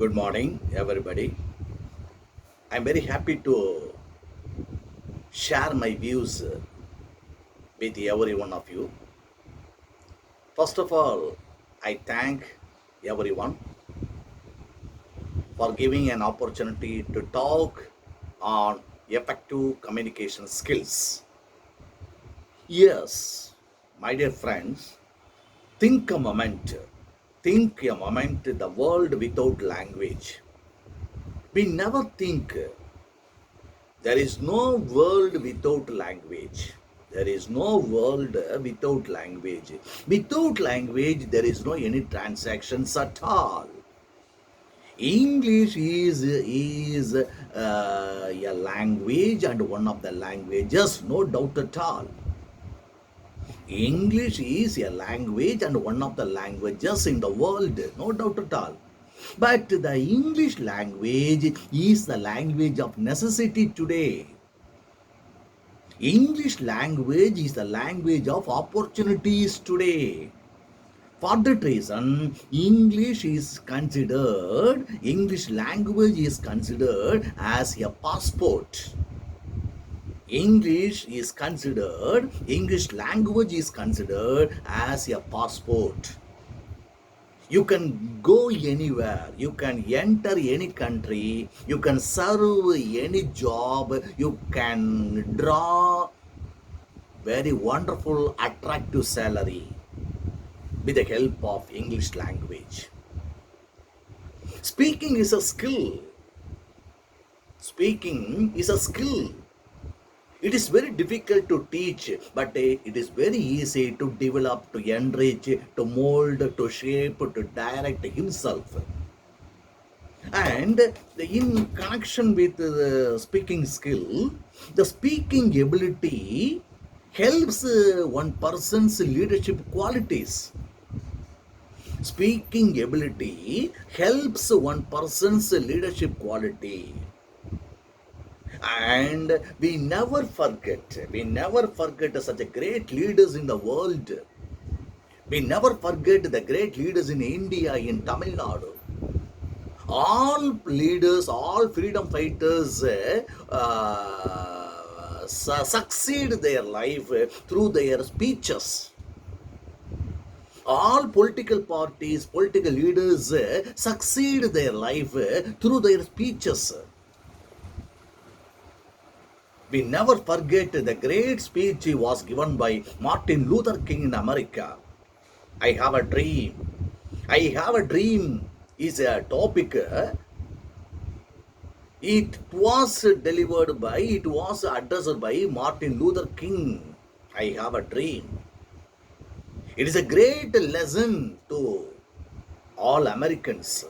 Good morning, everybody. I'm very happy to share my views with every one of you. First of all, I thank everyone for giving an opportunity to talk on effective communication skills. Yes, my dear friends, think a moment. Think a moment the world without language. We never think there is no world without language. There is no world without language. Without language, there is no any transactions at all. English is a language and one of the languages, no doubt at all. English is a language and one of the languages in the world, no doubt at all. But the English language is the language of necessity today. English language is the language of opportunities today. For that reason, English language is considered as a passport. English language is considered as a passport. You can go anywhere, you can enter any country, you can serve any job, you can draw very wonderful, attractive salary with the help of English language. Speaking is a skill. Speaking is a skill. It is very difficult to teach, but it is very easy to develop, to enrich, to mold, to shape, to direct himself. And in connection with the speaking skill, the speaking ability helps one person's leadership qualities. Speaking ability helps one person's leadership quality. And we never forget such a great leaders in the world. We never forget the great leaders in India, in Tamil Nadu. All leaders, all freedom fighters succeed their life through their speeches. All political parties, political leaders succeed their life through their speeches. We never forget the great speech was given by Martin Luther King in America. I have a dream. I have a dream is a topic. It was addressed by Martin Luther King. I have a dream. It is a great lesson to all Americans.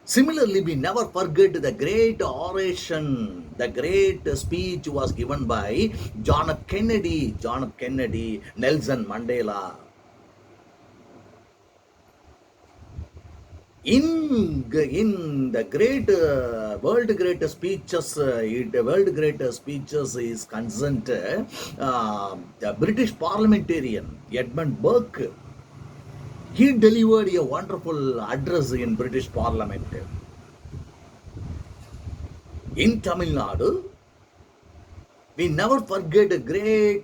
Similarly, we never forget the great oration, the great speech was given by John F. Kennedy, Nelson Mandela. In the great world great speeches, is concerned, the British parliamentarian Edmund Burke, he delivered a wonderful address in British Parliament. In Tamil Nadu, we never forget a great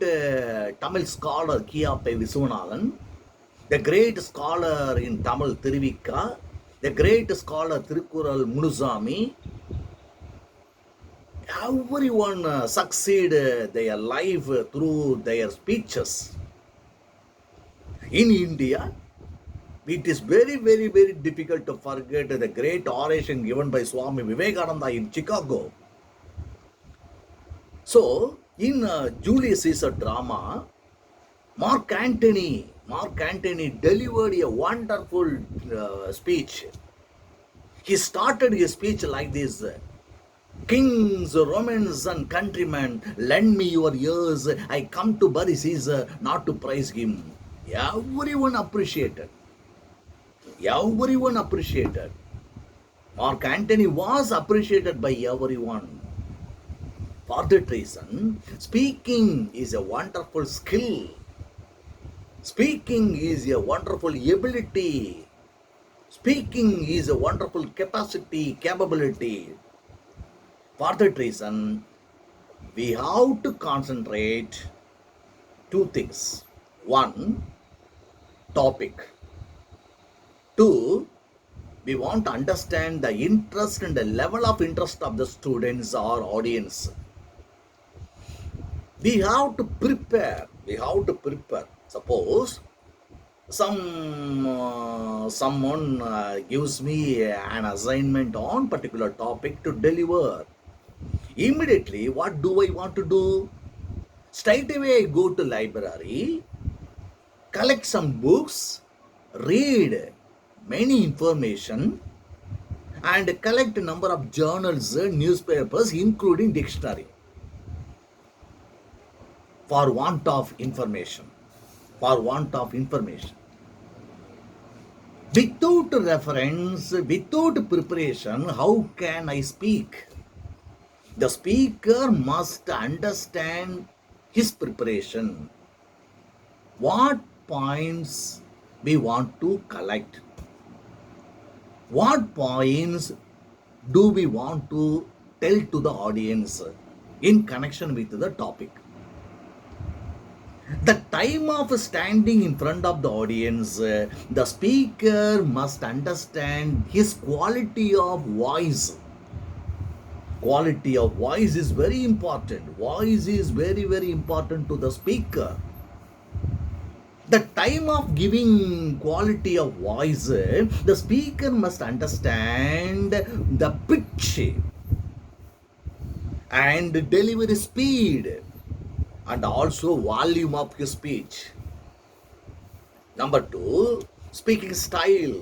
Tamil scholar K.A.P. Viswanathan, the great scholar in Tamil Tiruvika, the great scholar Thirukural Munusami. Everyone succeed their life through their speeches. In India, it is very, very, very difficult to forget the great oration given by Swami Vivekananda in Chicago. So, in Julius Caesar drama, Mark Antony delivered a wonderful speech. He started his speech like this: Kings, Romans, and countrymen, lend me your ears. I come to bury Caesar, not to praise him. Everyone appreciated. Mark Antony was appreciated by everyone. For that reason, speaking is a wonderful skill. Speaking is a wonderful ability. Speaking is a wonderful capability. For that reason, we have to concentrate two things. One, topic. Two, we want to understand the interest and the level of interest of the students or audience. We have to prepare. Suppose someone gives me an assignment on particular topic to deliver. Immediately, what do I want to do? Straight away, I go to library, collect some books, read many information, and collect a number of journals, newspapers, including dictionary, for want of information. Without reference, without preparation, how can I speak? The speaker must understand his preparation. What points we want to collect? What points do we want to tell to the audience in connection with the topic? The time of standing in front of the audience, the speaker must understand his quality of voice. Quality of voice is very important. Voice is very, very important to the speaker. The time of giving quality of voice, the speaker must understand the pitch and delivery speed and also volume of his speech. Number two, speaking style.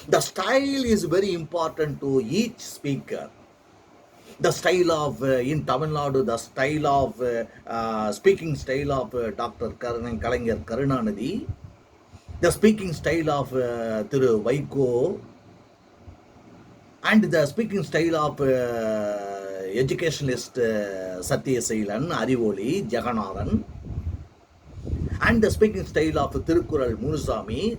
The style is very important to each speaker. The style of, in Tamil Nadu, the style of, speaking style of Dr. Kalaignar Karunanidhi, the speaking style of Thiru Vaiko, and the speaking style of educationalist Satya Sailan, Arivoli, Jaganathan, and the speaking style of Thirukural Munusami.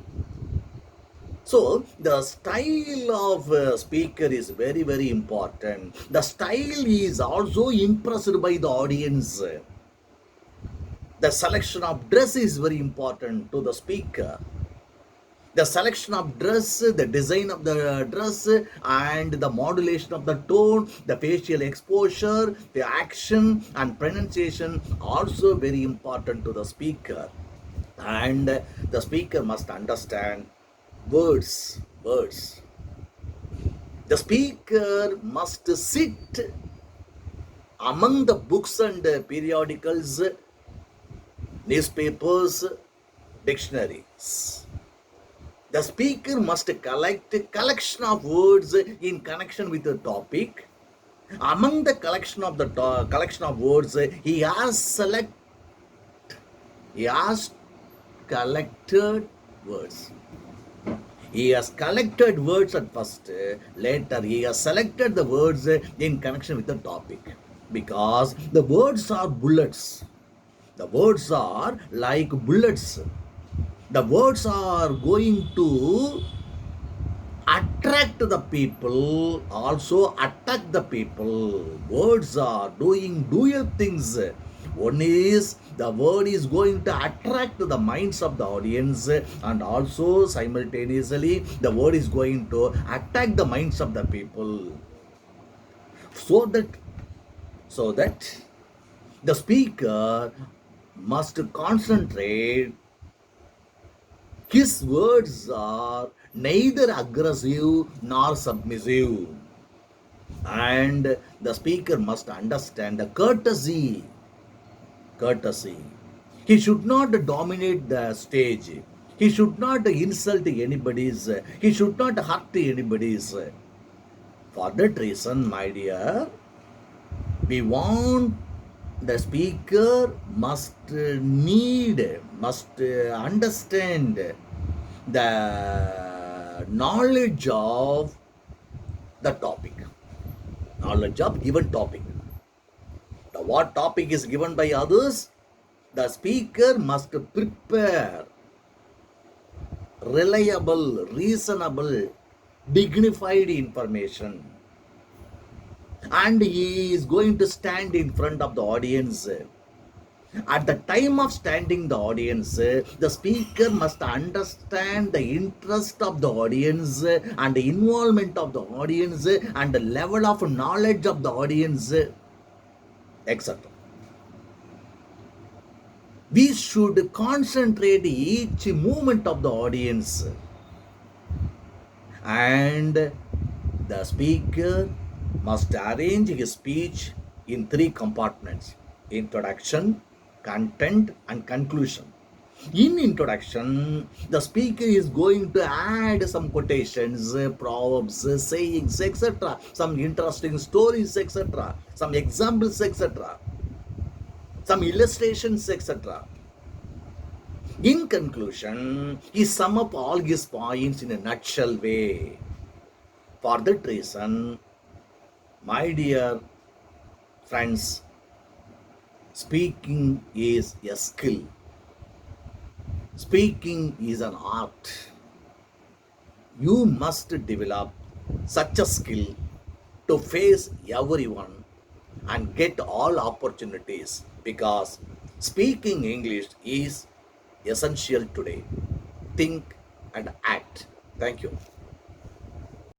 So, the style of speaker is very, very important. The style is also impressed by the audience. The selection of dress is very important to the speaker. The selection of dress, the design of the dress, and the modulation of the tone, the facial exposure, the action and pronunciation also very important to the speaker. And the speaker must understand words. The speaker must sit among the books and periodicals, newspapers, dictionaries. The speaker must collect a collection of words in connection with the topic. Among the collection of words, he has collected words. He has collected words at first. Later, he has selected the words in connection with the topic. Because the words are bullets. The words are like bullets. The words are going to attract the people, also attack the people. Words are doing dual things. One is the word is going to attract the minds of the audience, and also simultaneously the word is going to attack the minds of the people. So that the speaker must concentrate. His words are neither aggressive nor submissive. And the speaker must understand the courtesy. He should not dominate the stage. He should not insult anybody's. He should not hurt anybody's. For that reason, my dear, we want the speaker must understand the knowledge of the topic, knowledge of given topic. What topic is given by others, the speaker must prepare reliable, reasonable, dignified information. And he is going to stand in front of the audience. At the time of standing the audience, the speaker must understand the interest of the audience and the involvement of the audience and the level of knowledge of the audience, etc. We should concentrate each movement of the audience, and the speaker must arrange his speech in three compartments: introduction, content, and conclusion. In introduction, the speaker is going to add some quotations, proverbs, sayings, etc., some interesting stories, etc., some examples, etc., some illustrations, etc. In conclusion, he sum up all his points in a nutshell way. For that reason, my dear friends, speaking is a skill. Speaking is an art. You must develop such a skill to face everyone and get all opportunities, because speaking English is essential today. Think and act. Thank you.